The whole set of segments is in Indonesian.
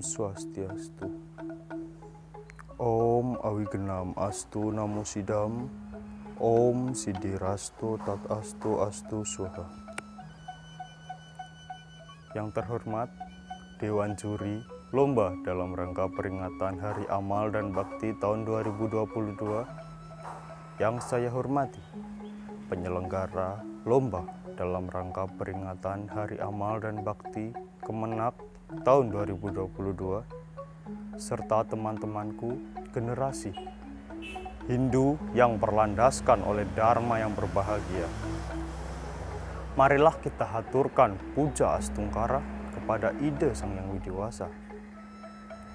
Om Swastiastu. Om Awigenam Astu Namo Sidam. Om Sidirastu Tat Astu Astu Swaha. Yang terhormat Dewan Juri Lomba dalam rangka peringatan Hari Amal dan Bakti tahun 2022. Yang saya hormati penyelenggara lomba dalam rangka peringatan Hari Amal dan Bakti Kemenak tahun 2022, serta teman-temanku generasi Hindu yang berlandaskan oleh Dharma yang berbahagia. Marilah kita haturkan puja astungkara kepada Ida Sang Yang Widiwasa,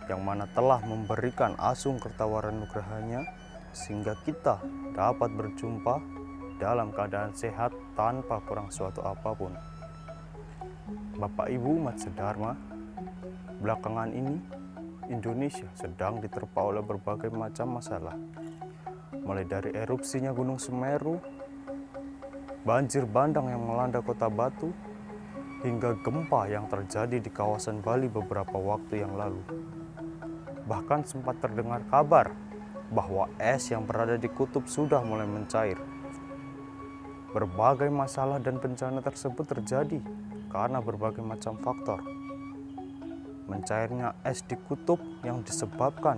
yang mana telah memberikan asung kertawaran nugrahanya sehingga kita dapat berjumpa dalam keadaan sehat tanpa kurang suatu apapun. Bapak Ibu Umat Sedharma, belakangan ini Indonesia sedang diterpa oleh berbagai macam masalah. Mulai dari erupsinya Gunung Semeru, banjir bandang yang melanda kota Batu, hingga gempa yang terjadi di kawasan Bali beberapa waktu yang lalu. Bahkan sempat terdengar kabar bahwa es yang berada di kutub sudah mulai mencair. Berbagai masalah dan bencana tersebut terjadi karena berbagai macam faktor. Mencairnya es di kutub yang disebabkan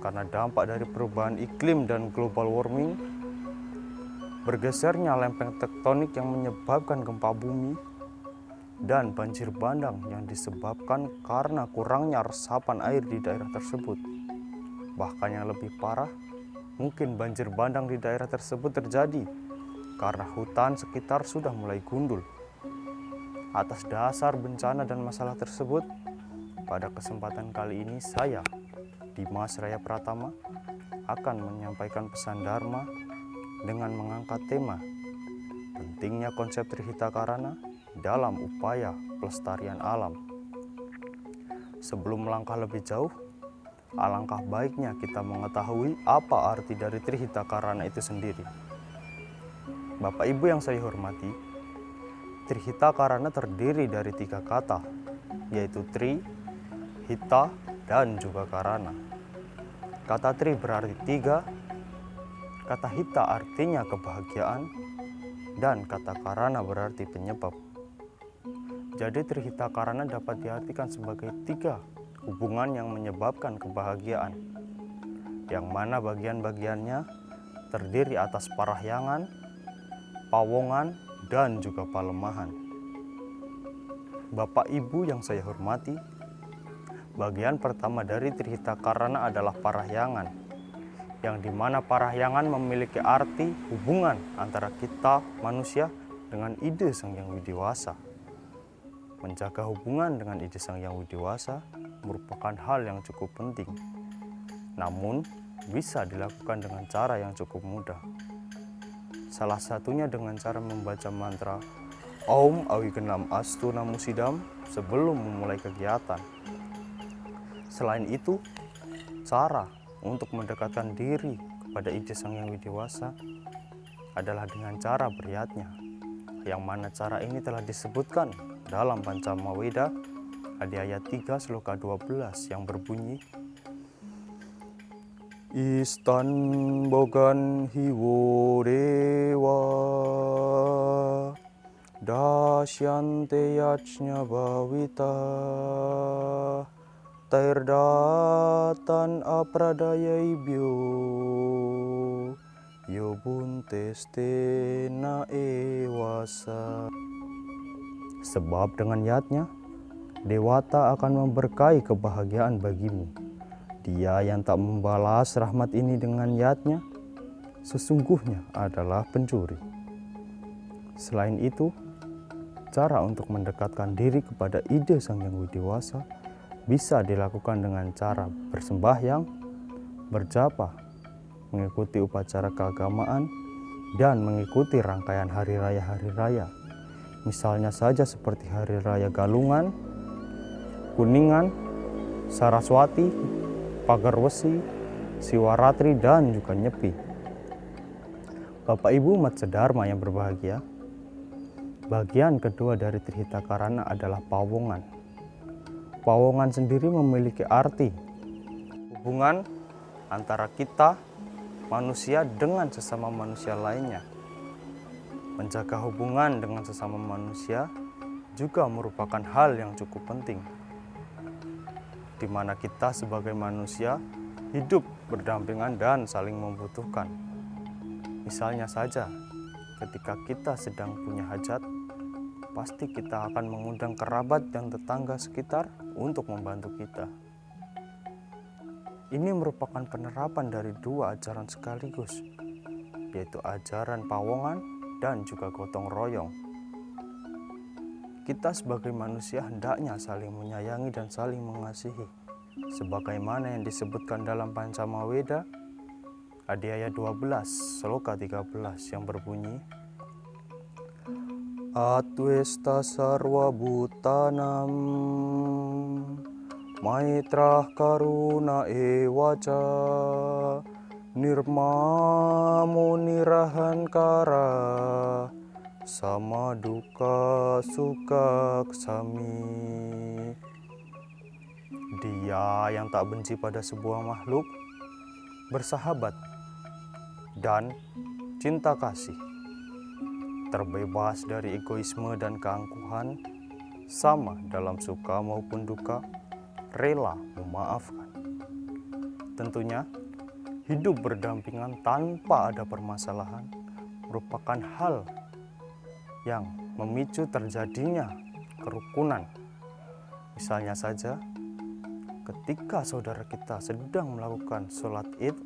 karena dampak dari perubahan iklim dan global warming, bergesernya lempeng tektonik yang menyebabkan gempa bumi, dan banjir bandang yang disebabkan karena kurangnya resapan air di daerah tersebut. Bahkan yang lebih parah, mungkin banjir bandang di daerah tersebut terjadi karena hutan sekitar sudah mulai gundul. Atas dasar bencana dan masalah tersebut, pada kesempatan kali ini saya, Dimas Raya Pratama, akan menyampaikan pesan Dharma dengan mengangkat tema pentingnya konsep Trihita Karana dalam upaya pelestarian alam. Sebelum melangkah lebih jauh, alangkah baiknya kita mengetahui apa arti dari Trihita Karana itu sendiri. Bapak Ibu yang saya hormati, Trihita Karana terdiri dari 3 kata, yaitu Tri, Hita, dan juga Karana. Kata Tri berarti 3, kata Hita artinya kebahagiaan, dan kata Karana berarti penyebab. Jadi Trihita Karana dapat diartikan sebagai 3 hubungan yang menyebabkan kebahagiaan, yang mana bagian-bagiannya terdiri atas parahyangan, pawongan, dan juga palemahan. Bapak Ibu yang saya hormati, bagian pertama dari Trihita Karana adalah parahyangan, yang dimana parahyangan memiliki arti hubungan antara kita manusia dengan Ida Sang Yang Widiwasa. Menjaga hubungan dengan Ida Sang Yang Widiwasa merupakan hal yang cukup penting, namun bisa dilakukan dengan cara yang cukup mudah. Salah satunya dengan cara membaca mantra Om Awigenam Astu Namo Sidam sebelum memulai kegiatan. Selain itu, cara untuk mendekatkan diri kepada Ida Sang Yang Widiwasa adalah dengan cara beryatnya, yang mana cara ini telah disebutkan dalam Pancama Weda di ayat 3 sloka 12 yang berbunyi Istan bogan hiwo dewa dasyante yachnya bhavita Tairdatan apradayaibyo yobuntestena ewasa. Sebab dengan yatnya, Dewata akan memberkahi kebahagiaan bagimu. Dia yang tak membalas rahmat ini dengan yatnya, sesungguhnya adalah pencuri. Selain itu, cara untuk mendekatkan diri kepada Ida Sang Yang Widiwasa bisa dilakukan dengan cara bersembahyang, berjapa, mengikuti upacara keagamaan, dan mengikuti rangkaian hari raya. Misalnya saja seperti Hari Raya Galungan, Kuningan, Saraswati, Pagarwesi, Siwaratri, dan juga Nyepi. Bapak Ibu Umat Sedharma yang berbahagia, bagian kedua dari Trihita Karana adalah pawongan. Pawongan sendiri memiliki arti hubungan antara kita manusia dengan sesama manusia lainnya. Menjaga hubungan dengan sesama manusia juga merupakan hal yang cukup penting, di mana kita sebagai manusia hidup berdampingan dan saling membutuhkan. Misalnya saja, ketika kita sedang punya hajat, pasti kita akan mengundang kerabat dan tetangga sekitar untuk membantu kita. Ini merupakan penerapan dari dua ajaran sekaligus, yaitu ajaran Pawongan dan juga gotong royong. Kita sebagai manusia hendaknya saling menyayangi dan saling mengasihi, sebagaimana yang disebutkan dalam Pancamaweda, Adhyaya 12, Sloka 13 yang berbunyi, Atwesta sarwa bhutanam maitrah karuna ewaca nirmamo nirahankara sama duka suka ksami. Dia yang tak benci pada sebuah makhluk, bersahabat, dan cinta kasih, terbebas dari egoisme dan keangkuhan, sama dalam suka maupun duka, rela memaafkan. Tentunya, hidup berdampingan tanpa ada permasalahan merupakan hal yang memicu terjadinya kerukunan. Misalnya saja, ketika saudara kita sedang melakukan sholat Id,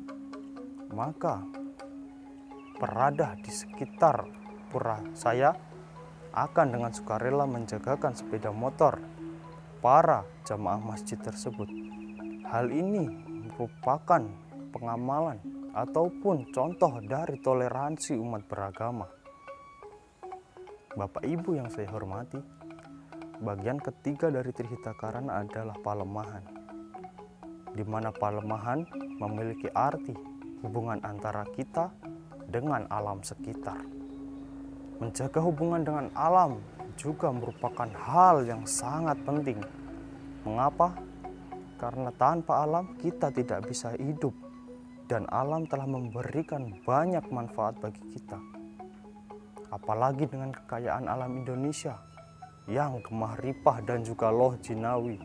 maka peradah di sekitar pura saya akan dengan sukarela menjagakan sepeda motor para jamaah masjid tersebut. Hal ini merupakan pengamalan ataupun contoh dari toleransi umat beragama. Bapak Ibu yang saya hormati, bagian ketiga dari Trihita Karana adalah palemahan, di mana palemahan memiliki arti hubungan antara kita dengan alam sekitar. Menjaga hubungan dengan alam juga merupakan hal yang sangat penting. Mengapa? Karena tanpa alam kita tidak bisa hidup, dan alam telah memberikan banyak manfaat bagi kita. Apalagi dengan kekayaan alam Indonesia yang gemah ripah dan juga loh jinawi.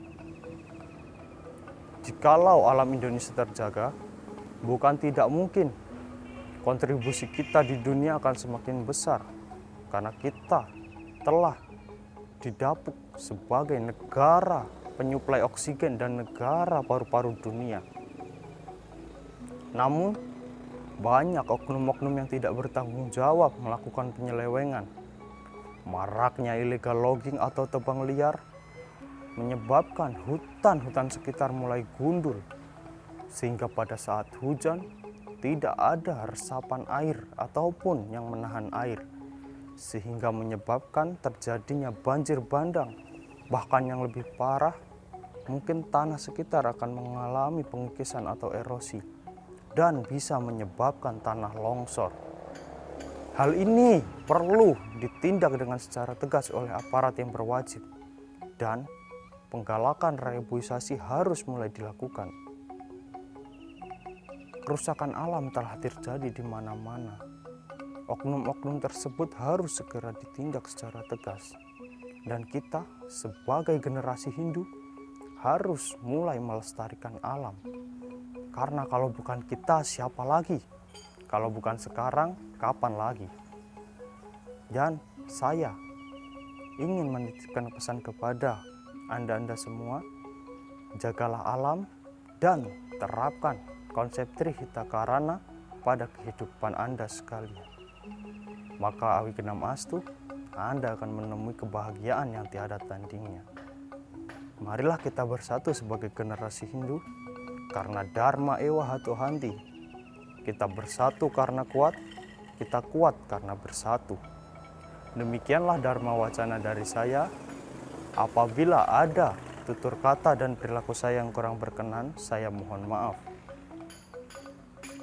Jikalau alam Indonesia terjaga, bukan tidak mungkin kontribusi kita di dunia akan semakin besar, karena kita telah didapuk sebagai negara penyuplai oksigen dan negara paru-paru dunia. Namun, banyak oknum-oknum yang tidak bertanggung jawab melakukan penyelewengan. Maraknya illegal logging atau tebang liar menyebabkan hutan-hutan sekitar mulai gundul, sehingga pada saat hujan tidak ada resapan air ataupun yang menahan air, sehingga menyebabkan terjadinya banjir bandang. Bahkan yang lebih parah, mungkin tanah sekitar akan mengalami pengikisan atau erosi dan bisa menyebabkan tanah longsor. Hal ini perlu ditindak dengan secara tegas oleh aparat yang berwajib, dan penggalakan reboisasi harus mulai dilakukan. Kerusakan alam telah terjadi di mana-mana. Oknum-oknum tersebut harus segera ditindak secara tegas. Dan kita sebagai generasi Hindu harus mulai melestarikan alam. Karena kalau bukan kita, siapa lagi? Kalau bukan sekarang, kapan lagi? Dan saya ingin menitipkan pesan kepada Anda-Anda semua, jagalah alam dan terapkan konsep Trihita Karana pada kehidupan Anda sekalian. Maka Awigenam Astu, Anda akan menemui kebahagiaan yang tiada tandingnya. Marilah kita bersatu sebagai generasi Hindu, karena Dharma Ewa Hatu Hanti. Kita bersatu karena kuat, kita kuat karena bersatu. Demikianlah Dharma Wacana dari saya. Apabila ada tutur kata dan perilaku saya yang kurang berkenan, saya mohon maaf.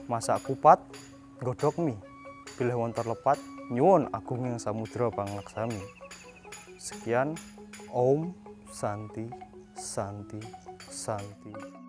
Masak kupat, godhog mie, pilih wonten lepat, nyuwun agung yang samudra panglaksami. Sekian, Om Santi Santi, Santi.